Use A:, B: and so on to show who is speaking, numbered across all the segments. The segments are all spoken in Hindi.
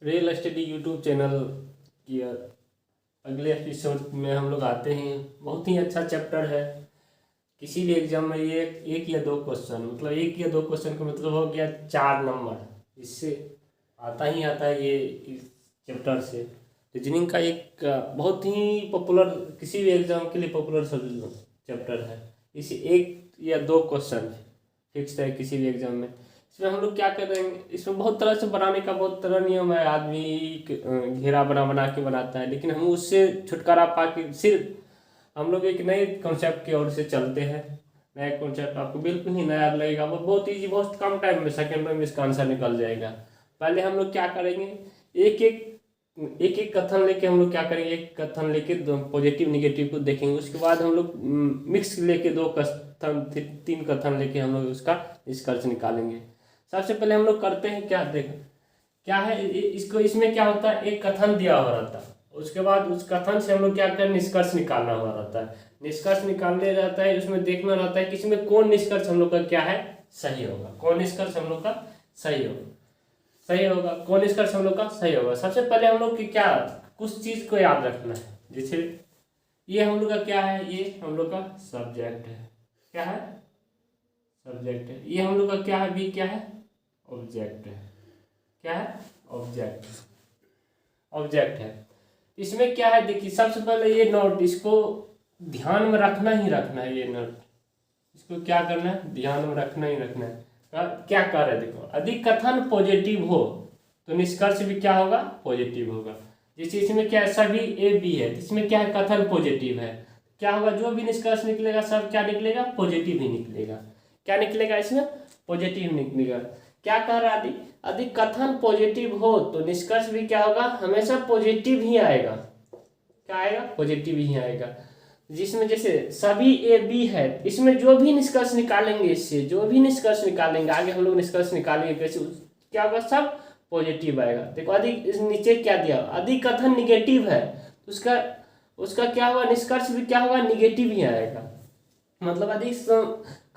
A: रियल स्टडी यूट्यूब चैनल की अगले एपिसोड में हम लोग आते हैं। बहुत ही अच्छा चैप्टर है। किसी भी एग्जाम में ये एक या दो क्वेश्चन, मतलब एक या दो क्वेश्चन का मतलब हो गया 4 नंबर। इससे आता ही आता है ये इस चैप्टर से। रीजनिंग का एक बहुत ही पॉपुलर, किसी भी एग्जाम के लिए पॉपुलर चैप्टर है। इसे एक या दो क्वेश्चन फिक्स है किसी भी एग्जाम में। इसमें हम लोग क्या करेंगे, इसमें बहुत तरह से बनाने का बहुत तरह नियम है। आदमी घेरा बना बना के बनाता है, लेकिन हम उससे छुटकारा पा के सिर्फ हम लोग एक नए कॉन्सेप्ट की ओर से चलते हैं। नया कॉन्सेप्ट आपको बिल्कुल ही नया लगेगा, वो बहुत ईजी, बहुत कम टाइम में, सेकेंड में इसका आंसर निकल जाएगा। पहले हम लोग क्या करेंगे, एक एक कथन लेके हम लोग क्या करेंगे, एक कथन लेके पॉजिटिव निगेटिव को देखेंगे। उसके बाद हम लोग मिक्स लेके दो कथन, तीन कथन लेके हम लोग उसका निष्कर्ष निकालेंगे। सबसे पहले हम लोग करते हैं क्या, देख क्या है इसको, इसमें क्या होता है, एक कथन दिया हुआ रहता है। उसके बाद उस कथन से हम लोग क्या करें, निष्कर्ष निकालना हुआ रहता है। निष्कर्ष निकालने रहता है, उसमें देखना रहता है कि इसमें कौन निष्कर्ष हम लोग का क्या है, सही होगा। कौन निष्कर्ष हम लोग का सही होगा, कौन निष्कर्ष हम लोग का सही होगा। सबसे पहले हम लोग की क्या, कुछ चीज को याद रखना है। जैसे ये हम लोग का क्या है, ये हम लोग का सब्जेक्ट है। क्या है, सब्जेक्ट है। ये हम लोग का क्या है, बी क्या है, ऑब्जेक्ट है। क्या है, ऑब्जेक्ट है। इसमें क्या है, देखिए सबसे पहले ये नोट, इसको ध्यान में रखना ही रखना है। ये नोट, इसको क्या करना है, ध्यान में रखना ही रखना है। क्या कर रहे हैं, देखो, यदि कथन पॉजिटिव हो तो निष्कर्ष भी क्या होगा, पॉजिटिव होगा। जैसे इसमें क्या है, सभी ए बी है, इसमें क्या है, कथन पॉजिटिव है। क्या होगा, जो भी निष्कर्ष निकलेगा सब क्या निकलेगा, पॉजिटिव ही निकलेगा। क्या निकलेगा, इसमें पॉजिटिव निकलेगा। क्या कह रहा है, यदि कथन पॉजिटिव हो तो निष्कर्ष भी क्या होगा, हमेशा पॉजिटिव ही आएगा। क्या आएगा, पॉजिटिव ही आएगा। जिसमें जैसे सभी ए बी है, इसमें जो भी निष्कर्ष निकालेंगे, इससे जो भी निष्कर्ष निकालेंगे, आगे हम लोग निष्कर्ष निकालेंगे कैसे, क्या होगा, सब पॉजिटिव आएगा। देखो अधिक नीचे क्या दिया, यदि कथन निगेटिव है तो उसका उसका क्या होगा, निष्कर्ष भी क्या होगा, निगेटिव ही आएगा। मतलब यदि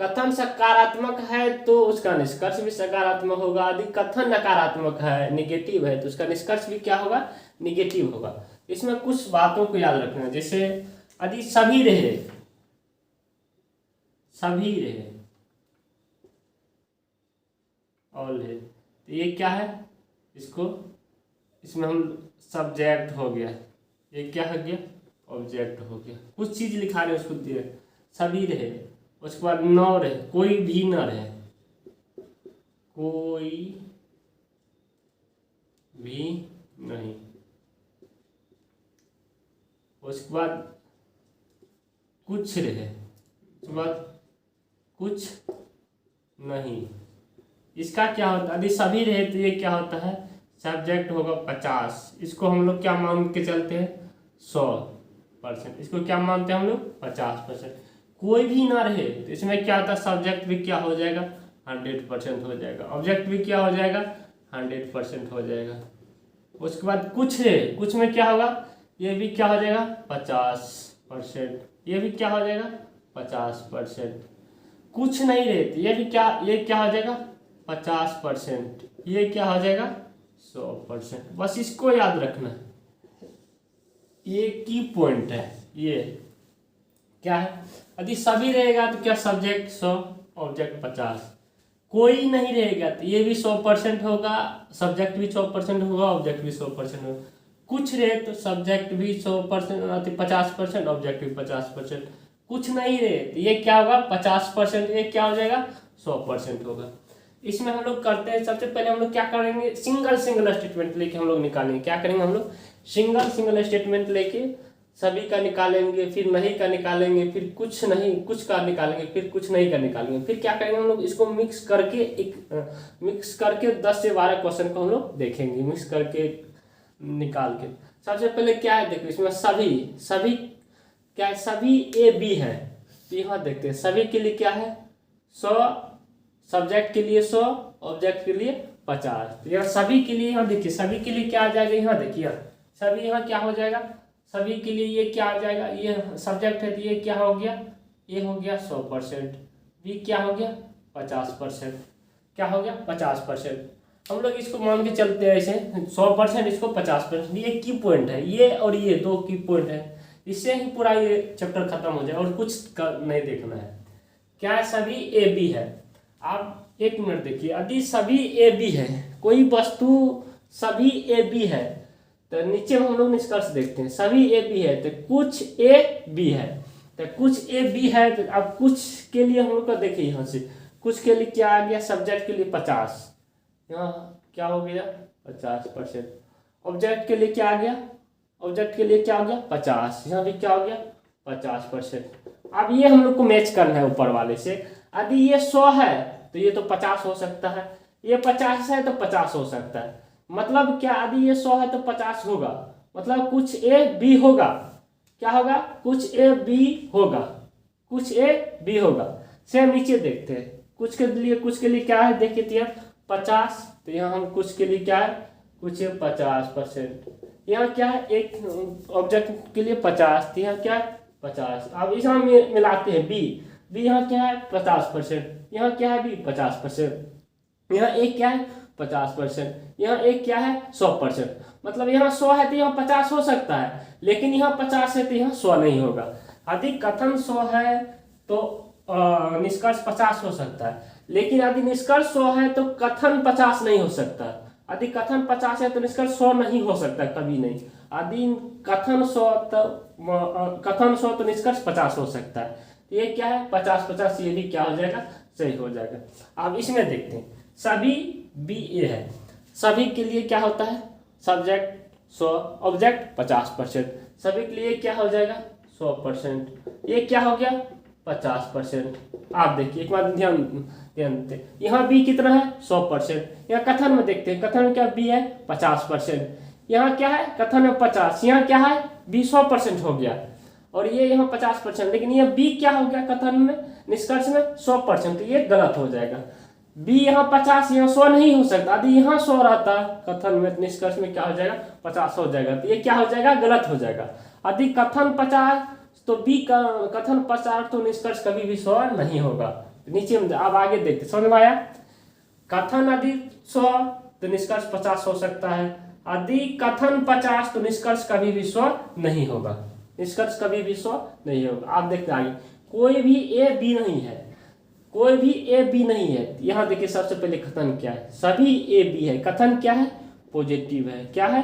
A: कथन सकारात्मक है तो उसका निष्कर्ष भी सकारात्मक होगा। यदि कथन नकारात्मक है, निगेटिव है, तो उसका निष्कर्ष भी क्या होगा, निगेटिव होगा। इसमें कुछ बातों को याद रखना है। जैसे यदि सभी रहे ऑल है, तो ये क्या है, इसको, इसमें हम सब्जेक्ट हो गया, ये क्या हो गया, ऑब्जेक्ट हो गया। कुछ चीज लिखा रहे उसको दिए, सभी रहे, उसके बाद न रहे, कोई भी न रहे, कोई भी नहीं। उसके बाद कुछ रहे, उसके बाद कुछ नहीं। इसका क्या होता है, यदि सभी रहे तो ये क्या होता है, सब्जेक्ट होगा 50। इसको हम लोग क्या मान के चलते हैं, 100%। इसको क्या मानते हैं हम लोग, 50%। कोई भी ना रहे तो इसमें क्या होता है, सब्जेक्ट भी क्या हो जाएगा, 100% हो जाएगा। ऑब्जेक्ट भी क्या हो जाएगा, 100% हो जाएगा। उसके बाद कुछ रहे, कुछ में क्या होगा, ये भी क्या हो जाएगा, 50%। ये भी क्या हो जाएगा, 50%। कुछ नहीं रहे तो ये भी क्या, ये क्या हो जाएगा, 50%। ये क्या हो जाएगा, 100%। बस इसको याद रखना है, ये की पॉइंट है। ये क्या है, यदि सभी रहेगा तो क्या, सब्जेक्ट 100, ऑब्जेक्ट 50। कोई नहीं रहेगा तो ये भी 100% होगा, सब्जेक्ट भी 100% होगा, ऑब्जेक्ट भी 100% होगा। कुछ रहे तो सब्जेक्ट भी 100%, 50%, ऑब्जेक्ट भी 50%। कुछ नहीं रहे तो ये क्या होगा, 50%, ये क्या हो जाएगा, 100% होगा। इसमें हम लोग करते हैं, सबसे पहले हम लोग क्या करेंगे, सिंगल स्टेटमेंट लेके हम लोग निकालेंगे। क्या करेंगे हम लोग, सिंगल स्टेटमेंट लेके सभी का निकालेंगे, फिर नहीं का निकालेंगे, फिर कुछ नहीं, कुछ का निकालेंगे, फिर कुछ नहीं का निकालेंगे। फिर क्या करेंगे हम लोग, इसको मिक्स करके 10 से 12 क्वेश्चन को हम लोग देखेंगे, मिक्स करके निकाल के। सबसे पहले क्या है, देखो इसमें सभी क्या है, सभी ए बी है। तो यहाँ देखते हैं, सभी के लिए क्या है, 100, सब्जेक्ट के लिए 100, ऑब्जेक्ट के लिए 50। तो यहाँ सभी के लिए, यहाँ देखिए सभी के लिए क्या आ जाएगा, यहाँ देखिए सभी, यहाँ क्या हो जाएगा, सभी के लिए ये क्या आ जाएगा, ये सब्जेक्ट है तो ये क्या हो गया, ये हो गया 100%। बी क्या हो गया, 50%। क्या हो गया, 50%। हम लोग इसको मान के चलते हैं ऐसे 100%, इसको 50%। ये की पॉइंट है, ये और ये दो की पॉइंट है, इससे ही पूरा ये चैप्टर खत्म हो जाए और कुछ नहीं देखना है। क्या है? सभी ए बी है। आप एक मिनट देखिए, यदि सभी ए बी है, कोई वस्तु सभी ए बी है, तो नीचे हम लोग निष्कर्ष देखते हैं। सभी ए बी है तो कुछ ए बी है, तो कुछ ए बी है। तो अब कुछ के लिए हम लोग को देखिए, यहाँ से कुछ के लिए क्या आ गया? सब्जेक्ट के लिए 50, यहाँ क्या हो गया? 50%। ऑब्जेक्ट के लिए क्या आ गया? ऑब्जेक्ट के लिए क्या हो गया? 50। यहाँ भी क्या हो गया? 50%। अब ये हम लोग को मैच करना है ऊपर वाले से। यदि ये 100 है तो ये तो 50 हो सकता है, ये 50 है तो 50 हो सकता है। मतलब क्या? यदि ये 100 है तो 50 होगा, मतलब कुछ ए बी होगा। क्या होगा? कुछ ए बी होगा, कुछ ए बी होगा। सेम नीचे देखते हैं, कुछ के लिए क्या है? देखिए तो यहाँ 50, तो यहाँ हम कुछ के लिए क्या है? कुछ 50%। यहाँ क्या है? एक ऑब्जेक्ट के लिए 50, तो यहाँ क्या है? 50। अब इस में मिलाते हैं बी, यहाँ क्या है? 50%। यहाँ क्या है? बी 50%। यहाँ एक क्या है? 50%। यहाँ एक क्या है? 100%। मतलब यहाँ 100 है तो यहाँ 50 हो सकता है, लेकिन यहाँ 50 है तो यहाँ 100 नहीं होगा। यदि कथन 100 है तो निष्कर्ष 50 हो सकता है, लेकिन यदि निष्कर्ष 100 है तो कथन 50 नहीं हो सकता। यदि कथन 50 है तो निष्कर्ष 100 नहीं हो सकता, कभी नहीं। यदि कथन 100 तो निष्कर्ष 50 हो सकता है। ये क्या है? 50-50, ये भी क्या हो जाएगा? सही हो जाएगा। अब इसमें देखते हैं, सभी बी ए है। सभी के लिए क्या होता है? Subject 100, object 50%। सभी के लिए क्या हो जाएगा? 100%। ये क्या हो गया? 50%। आप देखिए एक बार ध्यान देते, यहाँ बी कितना है? 100%। यहाँ कथन में देखते हैं, कथन में क्या बी है? 50%। यहाँ क्या है? कथन में 50, यहाँ क्या है? बी 100% हो गया, और ये यहाँ 50%। लेकिन ये बी क्या हो गया? कथन में, निष्कर्ष में 100%, तो ये गलत हो जाएगा। बी यहाँ 50, यहाँ 100 नहीं हो सकता। यदि यहाँ 100 रहता कथन में, निष्कर्ष में क्या हो जाएगा? 50 हो जाएगा, तो ये क्या हो जाएगा? गलत हो जाएगा। यदि कथन 50 तो बी का कथन 50, तो निष्कर्ष कभी भी 100 नहीं होगा। नीचे में अब आगे देखते, समझ में आया? कथन यदि 100 तो निष्कर्ष 50 हो सकता है, यदि कथन 50 तो निष्कर्ष कभी भी 100 नहीं होगा, निष्कर्ष कभी भी 100 नहीं होगा। आप देखते आगे, कोई भी ए बी नहीं है, कोई भी ए बी नहीं है। यहाँ देखिए सबसे पहले कथन क्या है? सभी ए बी है। कथन क्या है? पॉजिटिव है। क्या है?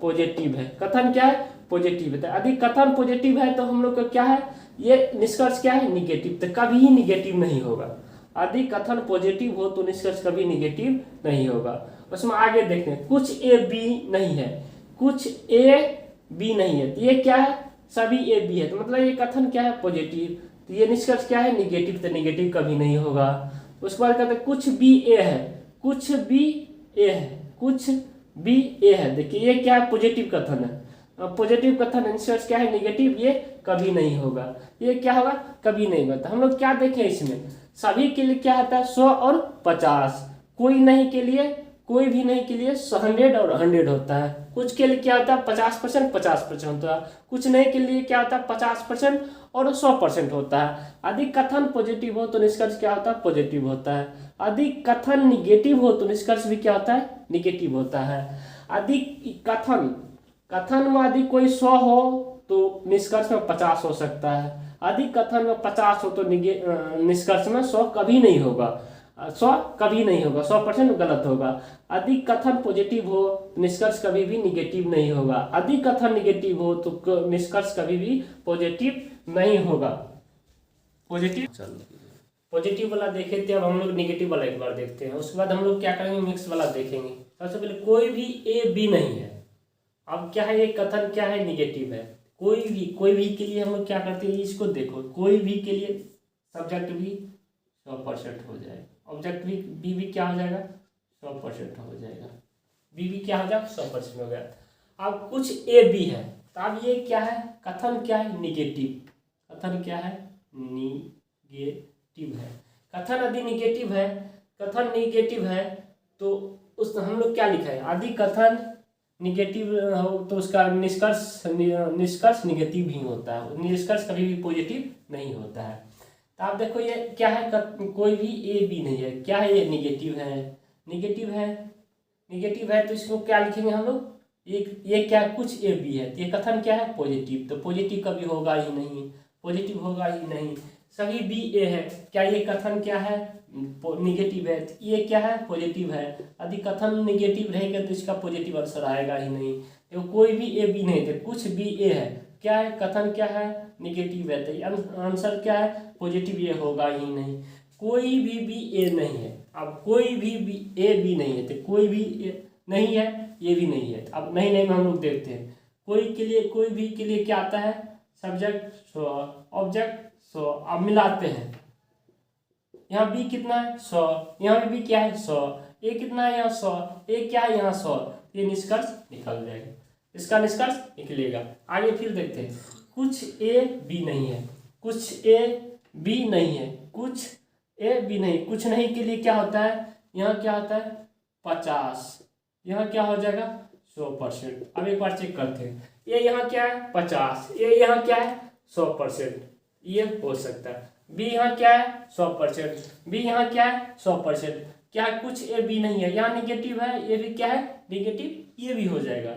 A: पॉजिटिव है। कथन क्या है? पॉजिटिव है। तो यदि कथन पॉजिटिव है तो हम लोग का क्या है? ये निष्कर्ष क्या है? निगेटिव। तो कभी ही निगेटिव नहीं होगा। यदि कथन पॉजिटिव हो तो निष्कर्ष कभी निगेटिव नहीं होगा। उसमें आगे देखते हैं, कुछ ए बी नहीं है, कुछ ए बी नहीं है, तो ये क्या है? सभी ए बी है। तो मतलब ये कथन क्या है? पॉजिटिव। तो ये निष्कर्ष क्या है? निगेटिव। तो निगेटिव कभी नहीं होगा। उसके बाद कहते हैं कुछ बी ए है, कुछ बी ए है, कुछ बी ए है। देखिए ये क्या है? पॉजिटिव कथन है। पॉजिटिव कथन, निष्कर्ष क्या है? निगेटिव। ये कभी नहीं होगा। ये क्या होगा? कभी नहीं होगा। तो हम लोग क्या देखें इसमें? सभी के लिए क्या होता है? 100 और 50। कोई नहीं के लिए, कोई भी नहीं के लिए 100 और 100 होता है। कुछ के लिए क्या होता है? 50%, 50% होता है। कुछ नहीं के लिए क्या होता है? 50% और 100% होता है। यदि कथन पॉजिटिव हो तो निष्कर्ष क्या होता है? पॉजिटिव होता है। यदि कथन निगेटिव हो तो निष्कर्ष भी क्या होता है? निगेटिव होता है। यदि कथन में यदि कोई 100 हो तो निष्कर्ष में 50 हो सकता है। यदि कथन में 50 हो तो निष्कर्ष में 100 कभी नहीं होगा। 100 कभी नहीं होगा, 100% गलत होगा। यदि कथन पॉजिटिव हो तो निष्कर्ष कभी भी निगेटिव नहीं होगा। यदि कथन निगेटिव हो तो निष्कर्ष कभी भी पॉजिटिव नहीं होगा। पॉजिटिव वाला देखे थे, अब हम लोग निगेटिव वाला एक बार देखते हैं। उसके बाद हम लोग क्या करेंगे? मिक्स वाला देखेंगे। सबसे पहले कोई भी ए बी नहीं है। अब क्या है? ये कथन क्या है? निगेटिव है। कोई भी के लिए हम लोग क्या करते हैं? इसको देखो, कोई भी के लिए सब्जेक्ट भी 100% हो जाएगा, ऑब्जेक्ट भी क्या हो जाएगा? 100% हो जाएगा। बी क्या हो जाएगा? 100% हो गया। अब कुछ ए बी है, तो अब ये क्या है? कथन क्या है? निगेटिव। कथन क्या है? निगेटिव है। कथन यदि निगेटिव है, कथन निगेटिव है तो उस हम लोग क्या लिखा है? यदि कथन निगेटिव हो तो उसका निष्कर्ष निगेटिव ही होता है। निष्कर्ष कभी भी पॉजिटिव नहीं होता है। तो आप देखो ये क्या है? कोई भी ए बी नहीं है। क्या है? ये निगेटिव है। निगेटिव है निगेटिव है तो इसको क्या लिखेंगे हम लोग, ये क्या कुछ ए बी है, तो ये कथन क्या है पॉजिटिव, तो पॉजिटिव कभी होगा ही नहीं, पॉजिटिव होगा ही नहीं। सभी बी ए है, क्या ये कथन क्या है निगेटिव है, तो ये क्या है पॉजिटिव है। यदि कथन निगेटिव रहेगा तो इसका पॉजिटिव आंसर आएगा ही नहीं। तो कोई भी ए बी नहीं थे, कुछ बी ए है, क्या है कथन क्या है निगेटिव है, तो आंसर क्या है पॉजिटिव, ये होगा ही नहीं। कोई भी बी ए नहीं है, अब कोई भी बी ए बी नहीं है, तो कोई भी नहीं है, ये भी नहीं है। अब नहीं नहीं में हम लोग देखते हैं, कोई के लिए कोई भी के लिए क्या आता है सब्जेक्ट सो ऑब्जेक्ट सो, अब मिलाते हैं। यहाँ बी कितना है 100, यहाँ भी बी क्या है 100, ए कितना है यहाँ 100, ए क्या है यहाँ 100, ये निष्कर्ष निकल जाएगा, इसका निष्कर्ष निकलेगा। आगे फिर देखते हैं, कुछ ए बी नहीं है, कुछ ए बी नहीं है, कुछ ए बी नहीं, कुछ नहीं के लिए क्या होता है, यहाँ क्या होता है 50, यहाँ क्या हो जाएगा 100%। अब एक बार चेक करते हैं, ये यहाँ क्या है 50, ये यहाँ क्या है 100%, ये हो सकता है। बी यहाँ क्या है 100%, बी यहाँ क्या है 100%, क्या कुछ ए बी नहीं है, यहाँ निगेटिव है, ये भी क्या है निगेटिव, ये भी हो जाएगा,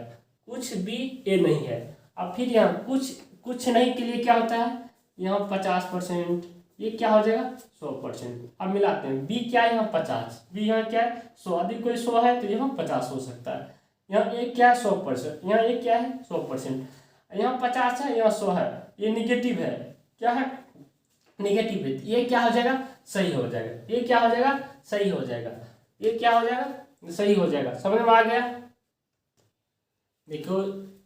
A: कुछ बी ए नहीं है। अब फिर यहाँ कुछ नहीं के लिए क्या होता है, यहाँ 50%, ये क्या हो जाएगा 100%। अब मिलाते हैं, बी क्या है यहाँ 50, बी यहाँ क्या है 100, यदि कोई 100 है तो यहाँ 50 हो सकता है। यहाँ एक क्या है 100%, यहाँ एक क्या है 100%, यहाँ 50 है, यहाँ 100 है, ये निगेटिव है, क्या है निगेटिव है, ये क्या हो जाएगा सही हो जाएगा, ये क्या हो जाएगा सही हो जाएगा, ये क्या हो जाएगा सही हो जाएगा। समझ में आ गया। देखो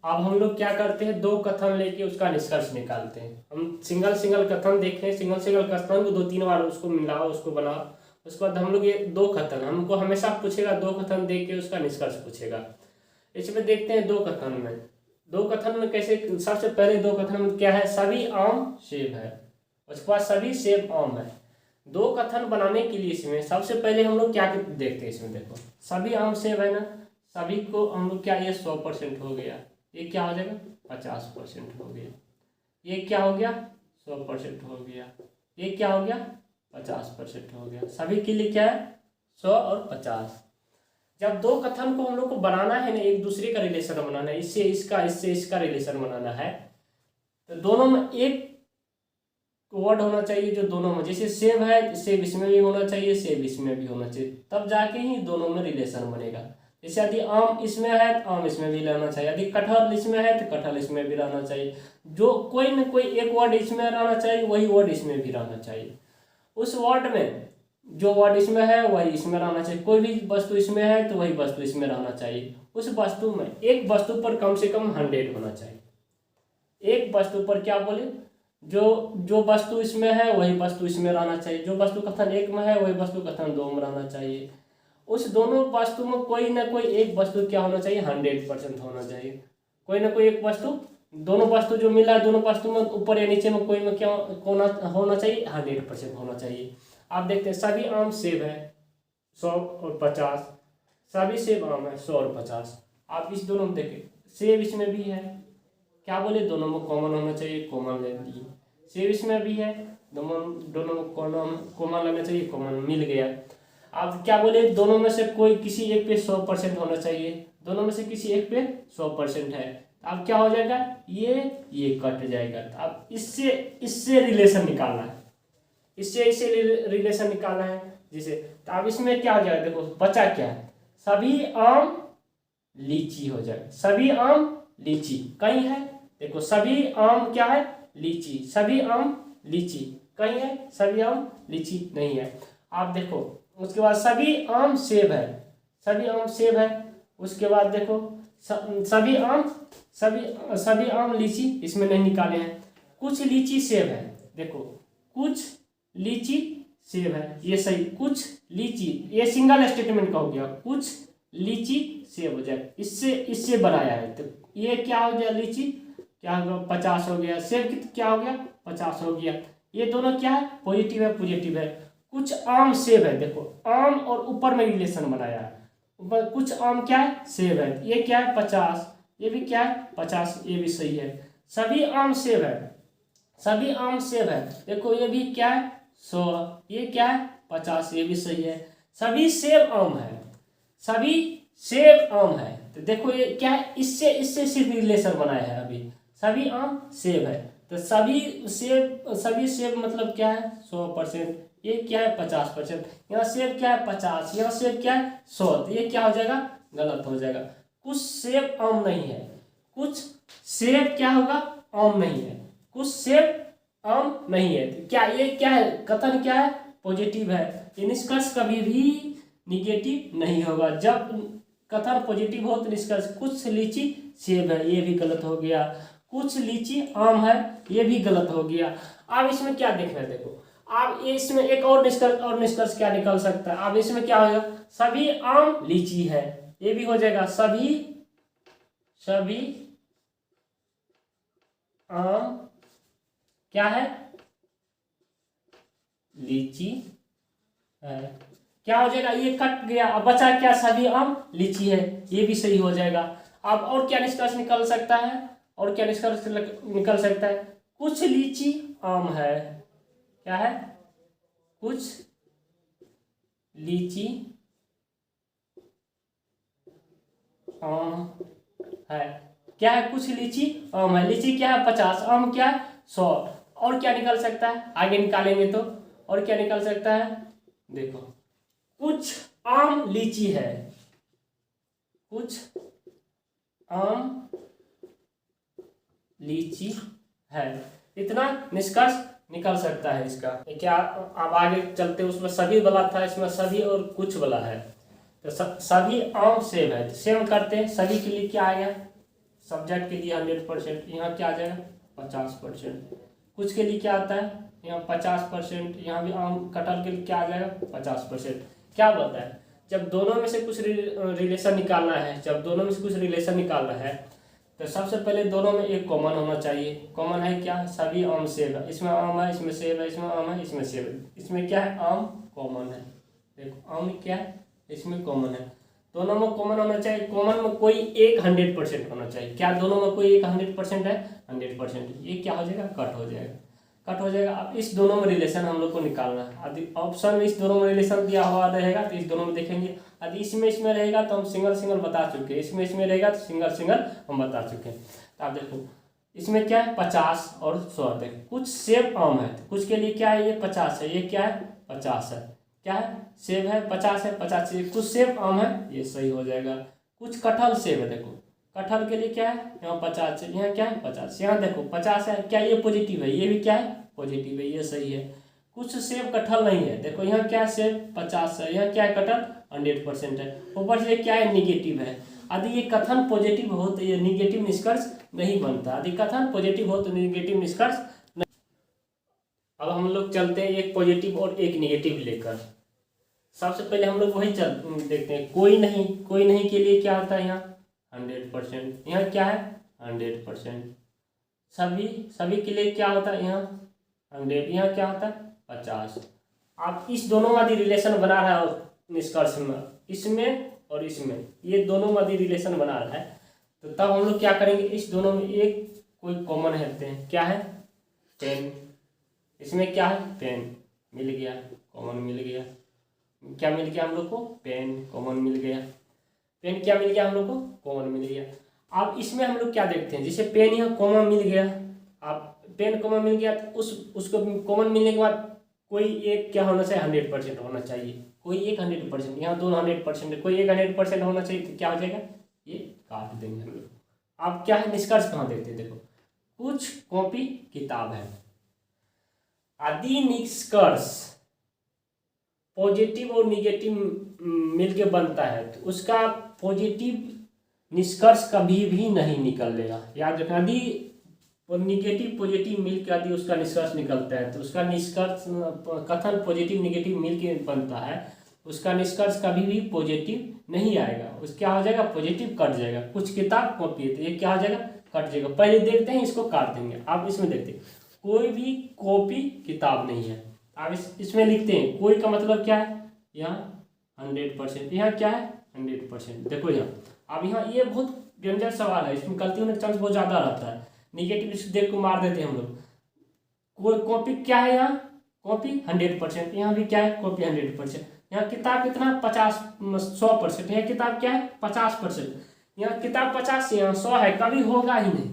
A: अब हम लोग क्या करते हैं, दो कथन लेके उसका निष्कर्ष निकालते हैं। हम सिंगल सिंगल कथन देखें, सिंगल सिंगल कथन को 2-3 बार उसको मिलाओ, उसको बनाओ, उसके बाद हम लोग ये दो कथन हमको हमेशा पूछेगा, दो कथन दे के उसका निष्कर्ष पूछेगा। इसमें देखते हैं दो कथन में कैसे, सबसे पहले दो कथन में क्या है, सभी आम सेब है, उसके बाद सभी सेब आम है। दो कथन बनाने के लिए इसमें सबसे पहले हम लोग क्या देखते हैं, इसमें देखो सभी आम सेब है ना, सभी को हम लोग क्या, ये 100% हो गया, ये क्या हो जाएगा 50% हो गया, ये क्या हो गया 100% हो गया, ये क्या हो गया 50% हो गया। सभी के लिए क्या है 100 और 50। जब दो कथन को हम लोग को बनाना है ना, एक दूसरे का रिलेशन बनाना है, इससे इसका रिलेशन बनाना है, तो दोनों में एक वर्ड होना चाहिए जो दोनों में, जैसे सेब है सेब इसमें भी होना चाहिए, सेब इसमें भी होना चाहिए, तब जाके ही दोनों में रिलेशन बनेगा। जैसे यदि आम इसमें है तो आम इसमें भी रहना चाहिए, यदि कटहल इसमें है तो कटहल इसमें भी रहना चाहिए, जो कोई न कोई एक वर्ड इसमें रहना चाहिए, वही वर्ड इसमें भी रहना चाहिए। उस वर्ड में जो वर्ड इसमें है वही इसमें रहना चाहिए, कोई भी वस्तु इसमें है तो वही वस्तु इसमें रहना चाहिए। उस वस्तु में एक वस्तु पर कम से कम 100 होना चाहिए, एक वस्तु पर क्या बोले, जो वस्तु इसमें है वही वस्तु इसमें रहना चाहिए, जो वस्तु कथन 1 में है वही वस्तु कथन 2 में रहना चाहिए। उस दोनों वस्तु में कोई ना कोई एक वस्तु क्या होना चाहिए 100% होना चाहिए, कोई ना कोई एक वस्तु, दोनों वस्तु जो मिला है दोनों वस्तु में ऊपर या नीचे में कोई में क्या होना चाहिए 100% होना चाहिए। आप देखते हैं सभी आम सेब है 100 और 50, सभी सेब आम है 100 और 50। आप इस दोनों में देखें, सेब इसमें भी है, क्या बोले दोनों में कॉमन होना चाहिए, कॉमन ले लिए। सेब इसमें भी है, दोनों में कॉमन लेना चाहिए, कॉमन मिल गया। आप क्या बोले दोनों में से कोई किसी एक पे 100% होना चाहिए, दोनों में से किसी एक पे 100% है, अब क्या हो जाएगा ये कट जाएगा। अब इससे रिलेशन निकालना है, इससे रिलेशन निकालना है जिसे, तो अब इसमें क्या हो जाएगा, देखो बचा क्या है, सभी आम लीची हो जाएगा, सभी आम लीची कहीं है, देखो सभी आम क्या है लीची, सभी आम लीची कहीं है, सभी आम लीची नहीं है। आप देखो उसके बाद सभी आम सेब है, सभी आम सेब है, उसके बाद देखो सभी आम लीची इसमें नहीं निकाले हैं, कुछ लीची सेब है, देखो कुछ लीची सेब है, ये सही, कुछ लीची, ये सिंगल स्टेटमेंट का हो गया, कुछ लीची सेब हो जाए, इससे बनाया है, तो ये क्या हो गया लीची क्या हो गया 50 हो गया, सेब क्या हो गया 50 हो गया। ये दोनों क्या है पॉजिटिव है। कुछ आम सेब है, देखो आम और ऊपर में रिलेशन बनाया है, ऊपर कुछ आम क्या है सेब है, ये क्या है 50, ये भी क्या है 50, ये भी सही है। सभी आम सेब है, सभी आम सेब है, देखो ये भी क्या है 100, ये क्या है 50, ये भी सही है। सभी सेब आम है, सभी सेब आम है। तो देखो ये क्या है, इससे सिर्फ रिलेशन बनाया है अभी, सभी आम सेब है। तो सभी सेब मतलब क्या है 100%, ये क्या है 50%, यहाँ सेब क्या है 50, यहाँ सेब क्या है 100, तो ये क्या हो जाएगा गलत हो जाएगा। कुछ सेब आम नहीं है, कुछ सेब क्या होगा आम नहीं है, कुछ सेब आम नहीं है। तो क्या ये क्या है, कथन क्या है पॉजिटिव है। ये निष्कर्ष कभी भी निगेटिव नहीं होगा। जब कथन पॉजिटिव हो तो निष्कर्ष कुछ लीची सेब है, ये भी गलत हो गया। कुछ लीची आम है, ये भी गलत हो गया। अब इसमें क्या देखना है, देखो अब इसमें एक और निष्कर्ष क्या निकल सकता है। अब इसमें क्या होगा, सभी आम लीची है, ये भी हो जाएगा सभी आम क्या है लीची है। क्या हो जाएगा, ये कट गया, अब बचा क्या सभी आम लीची है, ये भी सही हो जाएगा। अब और क्या निष्कर्ष निकल सकता है, और क्या निष्कर्ष निकल सकता है, कुछ लीची आम है, क्या है कुछ लीची आम है, क्या है कुछ लीची आम है। लीची क्या है 50, आम क्या है 100। और क्या निकल सकता है, आगे निकालेंगे तो और क्या निकल सकता है, देखो कुछ आम लीची है, कुछ आम लीची है, इतना निष्कर्ष निकल सकता है इसका। क्या अब आगे चलते, उसमें सभी वाला था, इसमें सभी और कुछ वाला है। तो सभी आम सेब है, तो सेम करते हैं। सभी के लिए क्या आएगा, सब्जेक्ट के लिए 100%, यहाँ क्या आ जाएगा 50%। कुछ के लिए क्या आता है यहाँ 50%, यहाँ भी आम कटहल के लिए क्या आ जाएगा 50%। क्या बोलता है, जब दोनों में से कुछ रिलेशन निकालना है, तो सबसे पहले दोनों में एक कॉमन होना चाहिए। कॉमन है क्या, सभी आम सेब है, इसमें आम है, इसमें सेब है, इसमें आम है, इसमें सेब है, इसमें क्या है आम कॉमन है। देखो आम क्या है, इसमें कॉमन है, दोनों में कॉमन होना चाहिए। कॉमन में कोई एक 100% होना चाहिए। क्या दोनों में कोई एक 100% है, 100%, ये क्या हो जाएगा कट हो जाएगा। अब इस दोनों में रिलेशन हम लोग को निकालना है। यदि ऑप्शन में इस दोनों में रिलेशन दिया हुआ रहेगा तो इस दोनों में देखेंगे। यदि इसमें रहेगा तो हम सिंगल बता चुके हैं, इसमें रहेगा तो सिंगल हम बता चुके हैं। तो आप देखो इसमें क्या है 50 और 100 है। कुछ सेब आम है, तो कुछ के लिए क्या है ये 50 है, ये क्या है 50 है, क्या है सेब है 50 है, 50 से कुछ सेब आम है, ये सही हो जाएगा। कुछ कटहल सेब है, देखो कटहल के लिए क्या है यहाँ 50 है, यहाँ क्या है 50, यहाँ देखो 50 है, क्या ये पॉजिटिव है, ये भी क्या है पॉजिटिव है, ये सही है। कुछ सेब कटहल नहीं है, देखो यहाँ क्या सेब 50 है, यहाँ क्या है कटहल 100% है, ऊपर से क्या है निगेटिव है। यदि ये कथन पॉजिटिव हो तो ये निगेटिव निष्कर्ष नहीं बनता। यदि कथन पॉजिटिव हो तो निगेटिव निष्कर्ष नहीं। अब हम लोग चलते हैं एक पॉजिटिव और एक निगेटिव लेकर। सबसे पहले हम लोग वही देखते हैं, कोई नहीं के लिए क्या होता है यहाँ 100%, यहाँ क्या है 100%। सभी के लिए क्या होता है यहाँ 100, यहाँ क्या होता है 50। आप इस दोनों में रिलेशन बना रहा है निष्कर्ष में, इसमें और इसमें, ये दोनों में रिलेशन बना रहा है, तो तब हम लोग क्या करेंगे, इस दोनों में एक कोई कॉमन रहते हैं, क्या है पेन। इसमें क्या है पेन मिल गया, कॉमन मिल गया। क्या मिल गया हम लोग को, पेन कॉमन मिल गया। पेन क्या मिल गया हम लोग को, कॉमन मिल गया। अब इसमें हम लोग क्या देखते हैं, जैसे पेन यहाँ कॉमन मिल गया, अब पेन कॉमन मिल गया तो उसको कॉमन मिलने के बाद कोई एक क्या होना चाहिए 100% होना चाहिए, कोई एक 100%, यहाँ दोनों 100% है, कोई एक 100% होना चाहिए, तो क्या हो जाएगा ये काट देंगे हम लोग। अब क्या है निष्कर्ष कहाँ देखते हैं, देखो कुछ कॉपी किताब है। यदि निष्कर्ष पॉजिटिव और निगेटिव मिलके बनता है तो उसका पॉजिटिव निष्कर्ष कभी भी नहीं निकलेगा। याद रखना, यदि निगेटिव पॉजिटिव मिलकर यदि उसका निष्कर्ष निकलता है तो उसका निष्कर्ष कथन पॉजिटिव निगेटिव मिलके बनता है, उसका निष्कर्ष कभी भी पॉजिटिव नहीं आएगा। उस क्या हो जाएगा पॉजिटिव कट जाएगा। कुछ किताब कॉपी है तो ये क्या हो जाएगा कट जाएगा। पहले देखते हैं इसको काट देंगे। अब इसमें देखते हैं कोई भी कॉपी किताब नहीं है। अब इसमें लिखते हैं कोई का मतलब क्या है, यहाँ 100%, यहाँ क्या है 100%। देखो यहाँ, अब यहाँ ये बहुत डेंजर सवाल है, इसमें गलती होने का चांस बहुत ज़्यादा रहता है। निगेटिव देख को मार देते हैं हम लोग। कोई कॉपी क्या है यहाँ कॉपी 100%, यहाँ भी क्या है कॉपी 100%। यहाँ किताब कितना 100%, यहाँ किताब क्या है 50%, यहाँ किताब 50 यहाँ 100 है, कभी होगा ही नहीं।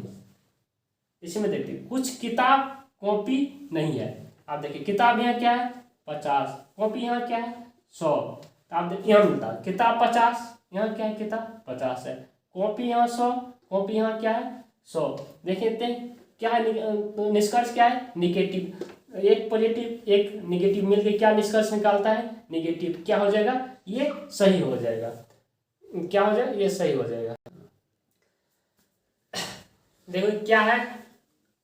A: इसमें देखिए कुछ किताब कॉपी नहीं है, आप देखिए किताब यहाँ क्या है 50, कॉपी यहाँ क्या है 100, तो आप देखिए यहाँ मिलता है किताब 50, यहाँ क्या है किताब 50 है, कॉपी यहाँ 100, कॉपी यहाँ क्या है 100। देखिए क्या है निष्कर्ष क्या है निगेटिव, एक पॉजिटिव एक निगेटिव मिलकर क्या निष्कर्ष निकालता है निगेटिव, क्या हो जाएगा ये सही हो जाएगा, क्या हो जाएगा ये सही हो जाएगा। देखो क्या है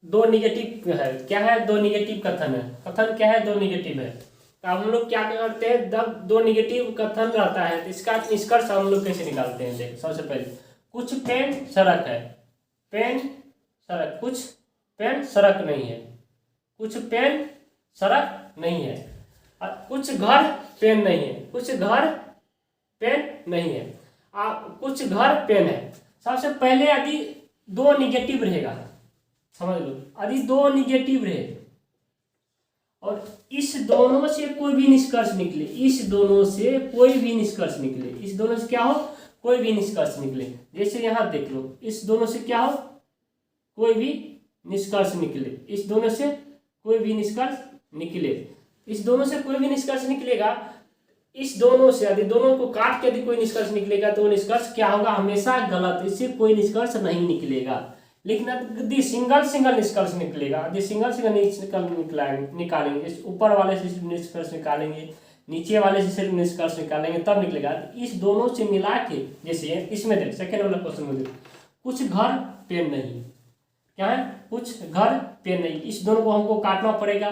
A: दो निगेटिव है, क्या है दो निगेटिव कथन है, कथन क्या है दो निगेटिव है। तो हम लोग क्या करते हैं जब दो निगेटिव कथन रहता है तो इसका निष्कर्ष हम लोग कैसे निकालते हैं। देखो सबसे पहले कुछ पेन सड़क है, पेन सड़क, कुछ पेन सड़क नहीं है, कुछ पेन सड़क नहीं है, और कुछ घर पेन नहीं है, कुछ घर पेन नहीं है, कुछ घर पेन है। सबसे पहले यदि दो निगेटिव रहेगा, समझ लो यदि दो निगेटिव रहे और इस दोनों से कोई भी निष्कर्ष निकले, इस दोनों से कोई भी निष्कर्ष निकले, इस दोनों से क्या हो कोई भी निष्कर्ष निकले, जैसे यहाँ देख लो इस दोनों से क्या हो कोई भी निष्कर्ष निकले, इस दोनों से कोई भी निष्कर्ष निकले, इस दोनों से कोई भी निष्कर्ष निकलेगा, इस दोनों से यदि दोनों को काट के यदि कोई निष्कर्ष निकलेगा तो निष्कर्ष क्या होगा हमेशा गलत, इससे कोई निष्कर्ष नहीं निकलेगा। लेकिन यदि सिंगल निष्कर्ष निकलेगा, यदि सिंगल निकालेंगे, ऊपर वाले से निष्कर्ष निकालेंगे, नीचे वाले से सिर्फ निष्कर्ष निकालेंगे तब निकलेगा। इस दोनों से मिला के जैसे इसमें देख सेकेंड वाला क्वेश्चन में देख कुछ घर पेन नहीं, क्या है कुछ घर पेन नहीं, इस दोनों को हमको काटना पड़ेगा,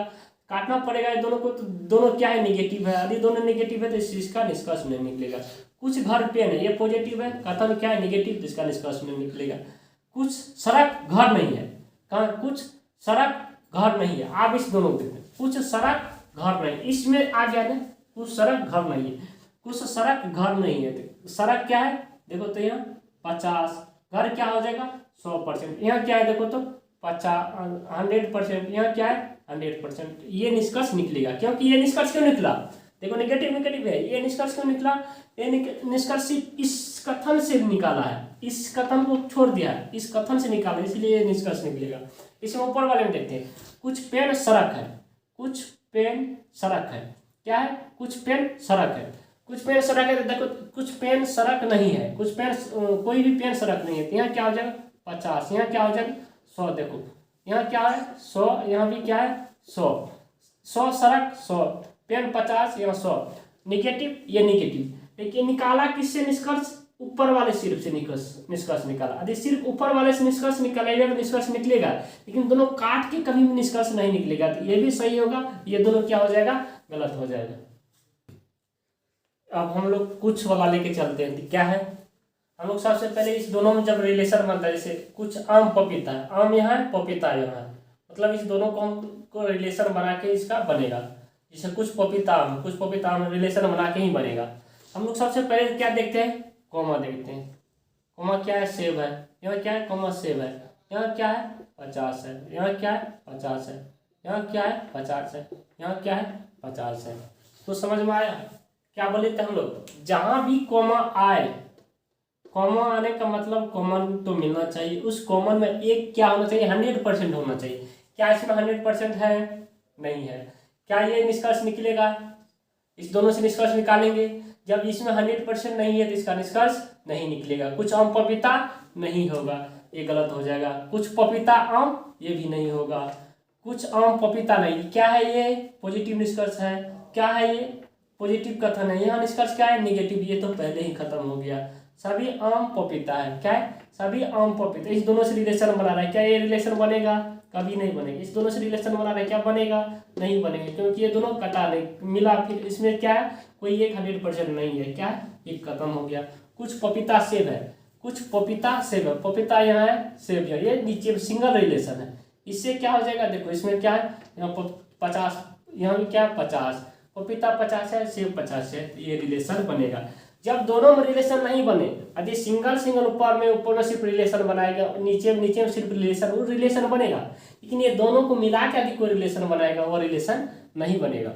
A: काटना पड़ेगा ये दोनों को, तो दोनों क्या है निगेटिव है, यदि दोनों निगेटिव है तो इसका निष्कर्ष नहीं निकलेगा। कुछ घर पेन है ये पॉजिटिव है, कथन क्या है निगेटिव, तो इसका निष्कर्ष नहीं निकलेगा। कुछ सड़क घर नहीं है, कहाँ कुछ सड़क घर नहीं है, आप इस दोनों को कुछ सड़क घर नहीं, इसमें आ गया ना कुछ सड़क घर नहीं है, कुछ सड़क घर नहीं है, तो सड़क क्या है देखो तो यहाँ 50, घर क्या हो जाएगा 100%, यहाँ क्या है देखो तो 100%, यहाँ क्या है 100%, ये निष्कर्ष निकलेगा। क्योंकि ये निष्कर्ष क्यों निकला देखो नेगेटिव है, ये निष्कर्ष क्यों निकला, ये निष्कर्ष सिर्फ इस कथन से निकाला है, इस कथन को छोड़ दिया है, इस कथन से निकाला इसलिए ये निष्कर्ष निकलेगा। इसमें ऊपर वाले में देखते हैं कुछ पेन सड़क है, कुछ पेन सड़क है, क्या है कुछ पेन सड़क है, कुछ पेन सड़क है, तो देखो कुछ पेन सड़क नहीं है, कुछ पेन कोई भी पेन सड़क नहीं है, तो यहाँ क्या हो जाएगा 50, यहाँ क्या हो जाएगा 100, देखो यहाँ क्या है 100, यहाँ भी क्या है 100 सड़क 100 पेन 50, यहाँ 100 निगेटिव ये निगेटिव, लेकिन निकाला किससे निष्कर्ष ऊपर वाले सिर्फ से निष्कर्ष निकाला। यदि सिर्फ ऊपर वाले से निष्कर्ष निकालेगा तो निष्कर्ष निकलेगा, लेकिन दोनों काट के कभी भी निष्कर्ष नहीं निकलेगा, तो ये भी सही होगा, ये दोनों क्या हो जाएगा गलत हो जाएगा। अब हम लोग कुछ वाला लेके चलते हैं, क्या है हम लोग सबसे पहले इस दोनों में जब रिलेशन बनता है, जैसे कुछ आम पपीता है, आम यहाँ है पपीता यहाँ है, मतलब इस दोनों को हमको रिलेशन बना के इसका बनेगा, जैसे कुछ पपीता आम रिलेशन बना के ही बनेगा। हम लोग सबसे पहले क्या देखते हैं कॉमा देखते हैं, कॉमा क्या है सेब है, यहाँ क्या है कॉमा सेब है, यहाँ क्या है 50 है, यहाँ क्या है 50 है, यहाँ क्या है 50 है, यहाँ क्या है 50 है। तो समझ में आया क्या बोले थे हम लोग, जहाँ भी कॉमा आए, कॉमा आने का मतलब कॉमन तो मिलना चाहिए, उस कॉमन में एक क्या होना चाहिए 100% होना चाहिए। क्या इसमें 100% है नहीं है, क्या ये निष्कर्ष निकलेगा, इस दोनों से निष्कर्ष निकालेंगे, जब इसमें 100% नहीं है तो इसका निष्कर्ष नहीं निकलेगा। कुछ आम पपीता नहीं होगा, ये गलत हो जाएगा, कुछ पपीता आम ये भी नहीं होगा, कुछ आम पपीता नहीं, क्या है ये पॉजिटिव निष्कर्ष है, क्या है ये पॉजिटिव कथन है, यहाँ निष्कर्ष क्या है निगेटिव, ये तो पहले ही खत्म हो गया। सभी आम पपीता है, क्या है सभी आम पपीता, इस दोनों से रिलेशन बना रहा है, क्या ये रिलेशन बनेगा कभी नहीं बनेगा। इस दोनों से रिलेशन बना रहा है, क्या बनेगा नहीं बनेगा, क्योंकि ये दोनों कटा नहीं मिला, फिर इसमें क्या है कोई एक 100% नहीं है, क्या ये खत्म हो गया। कुछ पपीता सेब है, कुछ पपीता सेब है, पपीता यहाँ है सेब है, ये नीचे सिंगल रिलेशन है, इससे क्या हो जाएगा देखो इसमें क्या है यहाँ 50, यहाँ भी क्या 50, पपीता 50 है सेब 50 है, ये रिलेशन बनेगा। जब दोनों में रिलेशन नहीं बने, यदि सिंगल ऊपर में सिर्फ रिलेशन बनाएगा, नीचे में सिर्फ रिलेशन, वो रिलेशन बनेगा, लेकिन ये दोनों को मिला के यदि कोई रिलेशन बनाएगा वो रिलेशन नहीं बनेगा।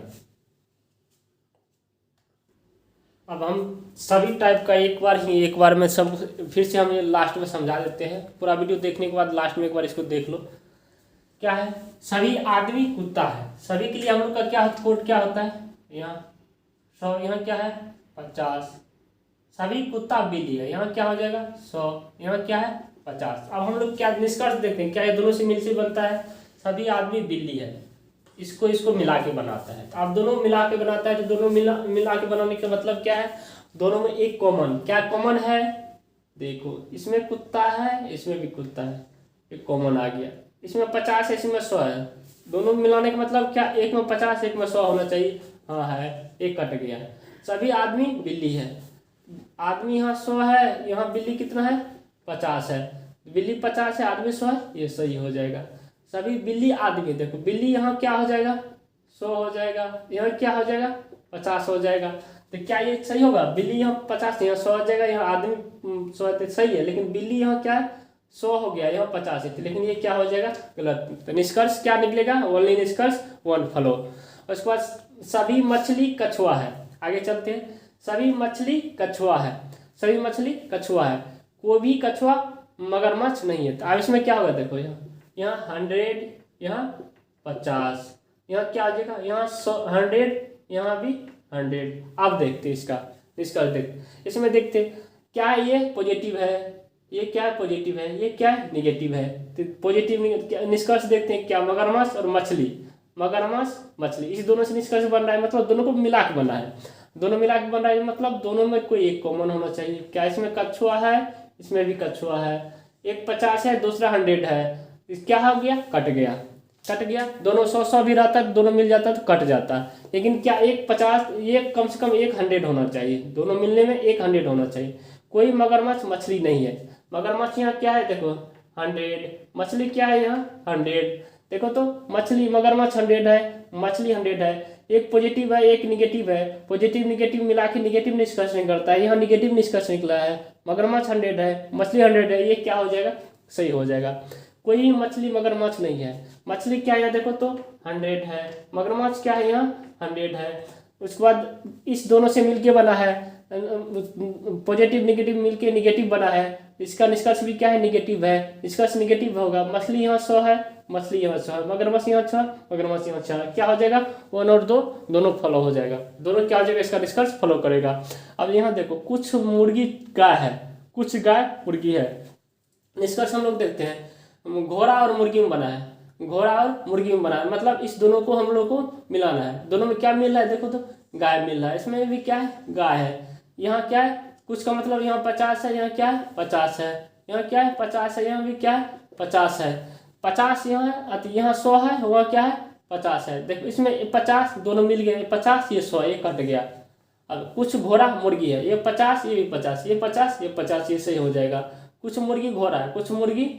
A: अब हम सभी टाइप का एक बार में सब फिर से हम ये लास्ट में समझा देते हैं। पूरा वीडियो देखने के बाद लास्ट में एक बार इसको देख लो। क्या है, सभी आदमी कुत्ता है, सभी के लिए हम लोग का क्या कोड क्या होता है, यहाँ 100, यहाँ क्या है 50, सभी कुत्ता बिल्ली है, यहाँ क्या हो जाएगा 100, यहाँ क्या है 50। अब हम लोग क्या निष्कर्ष देखते हैं, क्या ये दोनों से मिलकर बनता है, सभी आदमी बिल्ली है, इसको मिला के बनाता है। तो आप दोनों मिला के बनाता है, तो दोनों मिला के बनाने का मतलब क्या है, दोनों में एक कॉमन, क्या कॉमन है, देखो इसमें कुत्ता है, इसमें भी कुत्ता है, एक कॉमन आ गया। इसमें 50 है, इसमें 100 है, दोनों मिलाने का मतलब क्या, एक में 50 एक में 100 होना चाहिए, हाँ है, एक कट गया। सभी आदमी बिल्ली है, आदमी यहाँ 100 है, यहाँ बिल्ली कितना है 50 है, बिल्ली 50 है, आदमी 100 है, ये सही हो जाएगा। सभी बिल्ली आदमी, देखो बिल्ली यहाँ क्या हो जाएगा 100 हो जाएगा, यहाँ क्या हो जाएगा 50 हो जाएगा। तो क्या ये सही होगा, बिल्ली यहाँ 50 यहाँ 100 हो जाएगा, यहाँ आदमी 100 है, तो सही है। लेकिन बिल्ली यहाँ क्या है 100 हो गया, यहाँ 50 है, लेकिन ये क्या हो जाएगा गलत। तो निष्कर्ष क्या निकलेगा, ओनली निष्कर्ष वन फॉलो। उसके बाद सभी मछली कछुआ है, आगे चलते हैं। सभी मछली कछुआ है, सभी मछली कछुआ है, कोई भी कछुआ मगरमच्छ नहीं है। तो अब इसमें क्या होगा, देखो यहाँ 100, यहाँ 50, यहाँ क्या आ जाएगा, यहाँ 100, यहाँ भी 100। अब देखते इसका निष्कर्ष देखते, इसमें देखते क्या ये पॉजिटिव है, ये क्या है पॉजिटिव है, ये क्या है निगेटिव है। तो पॉजिटिव निष्कर्ष देखते हैं, क्या मगरमच्छ और मछली, मगरमच्छ मछली, इस दोनों से निष्कर्ष बन रहा है, मतलब दोनों को मिला के बना है, दोनों मिला के बन रहा है, मतलब दोनों में कोई एक कॉमन होना चाहिए। क्या इसमें कछुआ है, इसमें भी कछुआ है, एक 50 है, दूसरा 100 है, क्या हो गया कट गया, कट गया। दोनों 100 भी रहता है, दोनों मिल जाता है तो कट जाता है। लेकिन क्या एक 50, ये कम से कम एक 100 होना चाहिए, दोनों मिलने में एक 100 होना चाहिए। कोई मगरमच्छ मछली नहीं है, मगरमच्छ यहाँ क्या है देखो 100, मछली क्या है यहाँ 100, देखो तो मछली मगरमच्छ 100 है, मछली 100 है, एक पॉजिटिव है एक निगेटिव है, पॉजिटिव निगेटिव मिला के निगेटिव निष्कर्ष निकलता है, यहाँ निगेटिव निष्कर्ष निकला है, मगरमच्छ 100 है, मछली 100 है, ये क्या हो जाएगा सही हो जाएगा। कोई मछली मगरमच्छ नहीं है, मछली क्या है देखो तो 100 है, मगरमच्छ क्या है यहाँ 100 है। उसके बाद इस दोनों से मिलके बना है, पॉजिटिव निगेटिव मिलके निगेटिव बना है, इसका निष्कर्ष भी क्या है निगेटिव है, निष्कर्ष निगेटिव होगा। मछली यहाँ 100 है, मछली यहाँ 100 है, मगरमच्छ यहाँ 100, मगरमच्छ यहाँ 100, क्या हो जाएगा 1 और 2 दोनों फॉलो हो जाएगा, दोनों क्या हो जाएगा इसका निष्कर्ष फॉलो करेगा। अब यहाँ देखो कुछ मुर्गी गाय है, कुछ गाय मुर्गी है, निष्कर्ष हम लोग देखते हैं, घोड़ा और मुर्गी में बना है, घोड़ा और मुर्गी में बना है, मतलब इस दोनों को हम लोग को मिलाना है। दोनों में क्या मिल रहा है देखो तो गाय मिल रहा है, इसमें भी क्या है गाय है, यहाँ क्या है कुछ का मतलब यहाँ 50 है, यहाँ क्या है 50 है, यहाँ क्या है 50 है, यहाँ भी क्या है 50 है, 50 यहाँ है, यहाँ 100 है, वहाँ क्या है 50 है। देखो इसमें 50 दोनों मिल गए, 50 ये 100 ये कट गया। अब कुछ घोड़ा मुर्गी है, ये 50 ये भी 50, ये 50 ये 50, ये सही हो जाएगा। कुछ मुर्गी घोड़ा है, कुछ मुर्गी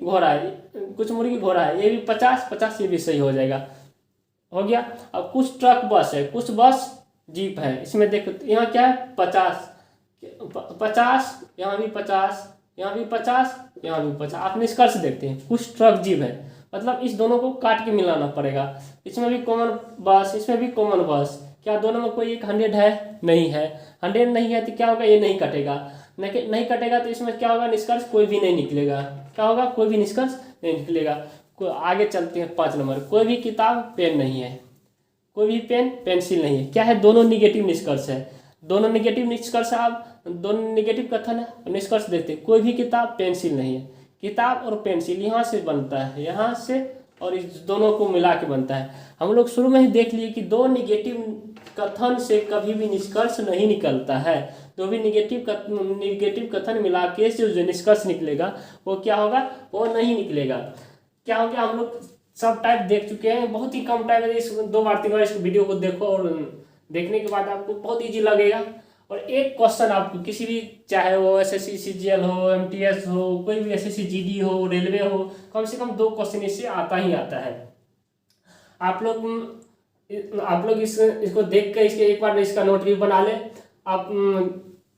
A: घोड़ा है, कुछ मुर्गी घोड़ा है, ये भी 50 ये भी सही हो जाएगा, हो गया। अब कुछ ट्रक बस है, कुछ बस जीप है, इसमें देखो यहाँ क्या है 50, यहाँ भी 50, यहाँ भी 50, यहाँ भी 50। आप निष्कर्ष देखते हैं कुछ ट्रक जीप है, मतलब इस दोनों को काट के मिलाना पड़ेगा। इसमें भी कॉमन बस, इसमें भी कॉमन बस, क्या दोनों में कोई एक 100 है नहीं है, 100 नहीं है तो क्या होगा ये नहीं कटेगा, नहीं कटेगा तो इसमें क्या होगा निष्कर्ष कोई भी नहीं निकलेगा, क्या होगा कोई भी निष्कर्ष नहीं निकलेगा। आगे चलते हैं 5 नंबर, कोई भी किताब पेन नहीं है, कोई भी पेन पेंसिल नहीं है, क्या है दोनों निगेटिव निष्कर्ष है, दोनों निगेटिव निष्कर्ष। आप दोनों निगेटिव कथन है, निष्कर्ष देखते हैं कोई भी किताब पेंसिल नहीं है, किताब और पेंसिल यहाँ से बनता है, यहाँ से और इस दोनों को मिला के बनता है। हम लोग शुरू में ही देख लिए कि दो निगेटिव कथन से कभी भी निष्कर्ष नहीं निकलता है, दो भी निगेटिव कथन मिला के से जो निष्कर्ष निकलेगा वो क्या होगा, वो नहीं निकलेगा। क्या हो गया, हम लोग सब टाइप देख चुके हैं, बहुत ही कम टाइम है, इस 2 बार 3 बार इस वीडियो को देखो और देखने के बाद आपको बहुत ईजी लगेगा। और एक क्वेश्चन आपको किसी भी, चाहे वो एसएससी सीजीएल हो, एमटीएस हो, कोई भी एसएससी जीडी हो, रेलवे हो, कम से कम 2 क्वेश्चन इससे आता ही आता है। आप लोग इसको देख कर इसके एक बार इसका नोट भी बना लें। आप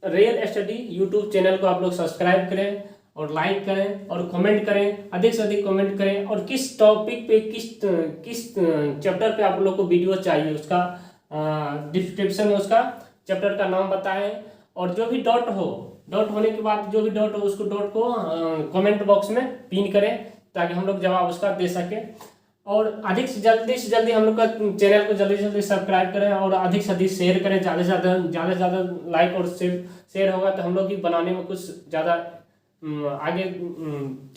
A: रियल स्टडी यूट्यूब चैनल को आप लोग सब्सक्राइब करें और लाइक करें और कमेंट करें, अधिक से अधिक कमेंट करें, और किस टॉपिक पे किस चैप्टर पे आप लोग को वीडियो चाहिए उसका डिस्क्रिप्शन में उसका चैप्टर का नाम बताएं, और जो भी डाउट होने के बाद जो भी डाउट हो उसको डाउट को कमेंट बॉक्स में पिन करें, ताकि हम लोग जवाब उसका दे सकें। और अधिक से जल्दी हम लोग का चैनल को जल्दी से जल्दी सब्सक्राइब करें, और अधिक से अधिक शेयर करें। ज़्यादा से ज़्यादा लाइक और शेयर होगा तो हम लोग भी बनाने में कुछ ज़्यादा आगे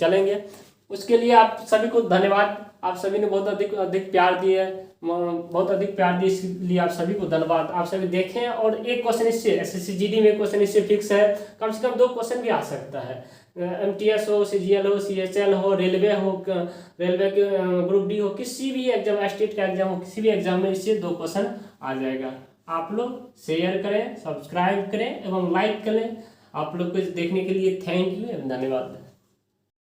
A: चलेंगे। उसके लिए आप सभी को धन्यवाद। आप सभी ने बहुत अधिक प्यार दिए, इसलिए आप सभी को धन्यवाद। आप सभी देखें, और एक क्वेश्चन इससे SSC GD में क्वेश्चन इससे फिक्स है, कम से कम 2 क्वेश्चन भी आ सकता है। MTS हो, CGL हो, CHL हो, रेलवे के ग्रुप D हो, किसी भी एग्जाम, स्टेट का एग्जाम हो, किसी भी एग्जाम में इससे 2 क्वेश्चन आ जाएगा। आप लोग शेयर करें, सब्सक्राइब करें एवं लाइक करें। आप लोग को देखने के लिए थैंक यू एवं धन्यवाद।